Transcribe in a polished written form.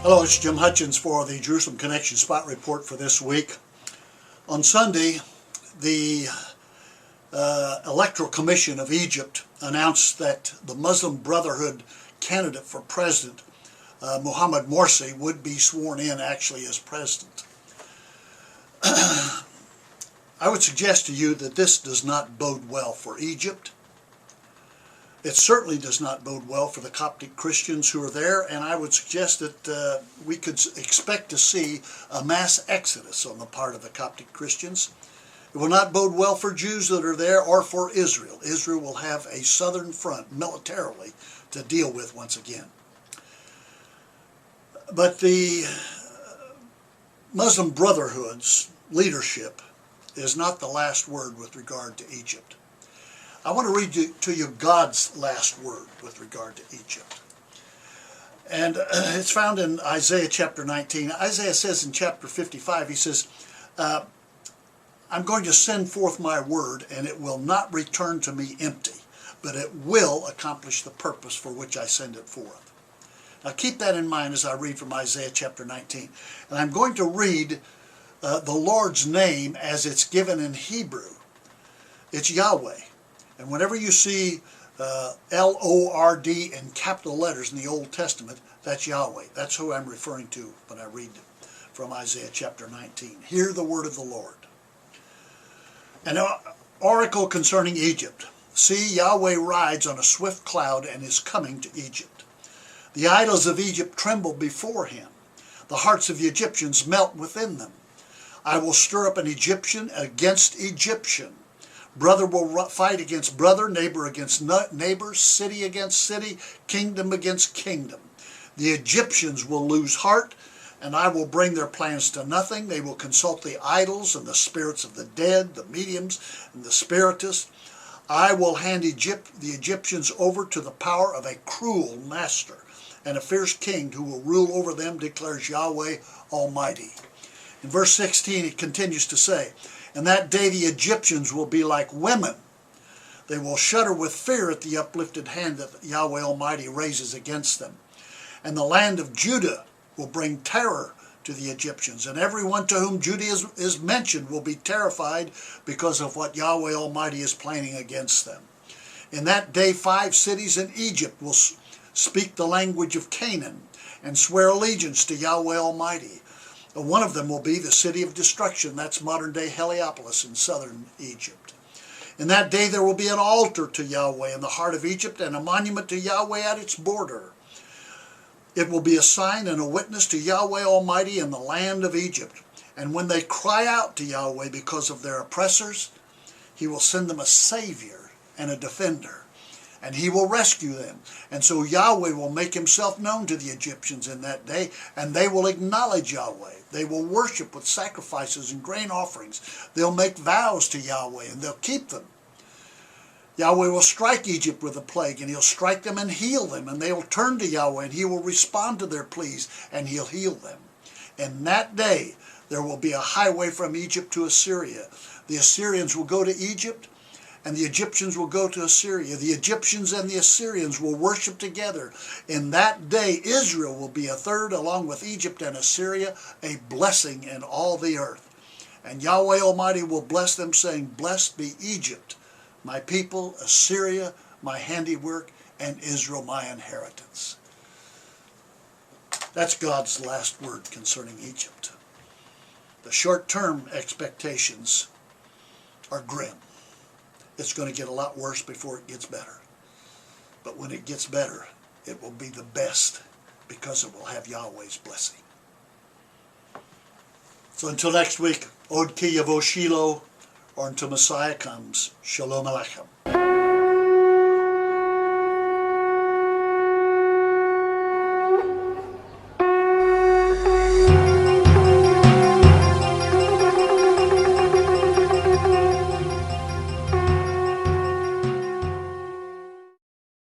Hello, it's Jim Hutchins for the Jerusalem Connection Spot Report for this week. On Sunday, the Electoral Commission of Egypt announced that the Muslim Brotherhood candidate for president, Mohammed Morsi, would be sworn in actually as president. I would suggest to you that this does not bode well for Egypt. It certainly does not bode well for the Coptic Christians who are there, and I would suggest that we could expect to see a mass exodus on the part of the Coptic Christians. It will not bode well for Jews that are there or for Israel. Israel will have a southern front militarily to deal with once again. But the Muslim Brotherhood's leadership is not the last word with regard to Egypt. I want to read to you God's last word with regard to Egypt. And it's found in Isaiah chapter 19. Isaiah says in chapter 55, he says, I'm going to send forth my word, and it will not return to me empty, but it will accomplish the purpose for which I send it forth. Now keep that in mind as I read from Isaiah chapter 19. And I'm going to read the Lord's name as it's given in Hebrew. It's Yahweh. And whenever you see L-O-R-D in capital letters in the Old Testament, that's Yahweh. That's who I'm referring to when I read from Isaiah chapter 19. Hear the word of the Lord. An oracle concerning Egypt. See, Yahweh rides on a swift cloud and is coming to Egypt. The idols of Egypt tremble before him. The hearts of the Egyptians melt within them. I will stir up an Egyptian against Egyptian. Brother will fight against brother, neighbor against neighbor, city against city, kingdom against kingdom. The Egyptians will lose heart, and I will bring their plans to nothing. They will consult the idols and the spirits of the dead, the mediums and the spiritists. I will hand the Egyptians over to the power of a cruel master and a fierce king who will rule over them, declares Yahweh Almighty. In verse 16 it continues to say, and that day the Egyptians will be like women. They will shudder with fear at the uplifted hand that Yahweh Almighty raises against them. And the land of Judah will bring terror to the Egyptians. And everyone to whom Judah is mentioned will be terrified because of what Yahweh Almighty is planning against them. In that day 5 cities in Egypt will speak the language of Canaan and swear allegiance to Yahweh Almighty. One of them will be the city of destruction. That's modern-day Heliopolis in southern Egypt. In that day there will be an altar to Yahweh in the heart of Egypt and a monument to Yahweh at its border. It will be a sign and a witness to Yahweh Almighty in the land of Egypt. And when they cry out to Yahweh because of their oppressors, he will send them a savior and a defender. And he will rescue them. And so Yahweh will make himself known to the Egyptians in that day, and they will acknowledge Yahweh. They will worship with sacrifices and grain offerings. They'll make vows to Yahweh, and they'll keep them. Yahweh will strike Egypt with a plague, and he'll strike them and heal them, and they will turn to Yahweh, and he will respond to their pleas, and he'll heal them. In that day, there will be a highway from Egypt to Assyria. The Assyrians will go to Egypt, and the Egyptians will go to Assyria. The Egyptians and the Assyrians will worship together. In that day, Israel will be a third, along with Egypt and Assyria, a blessing in all the earth. And Yahweh Almighty will bless them, saying, blessed be Egypt, my people, Assyria, my handiwork, and Israel, my inheritance. That's God's last word concerning Egypt. The short-term expectations are grim. It's going to get a lot worse before it gets better. But when it gets better, it will be the best because it will have Yahweh's blessing. So until next week, Od Ki Yavo Shiloh, or until Messiah comes, Shalom Aleichem.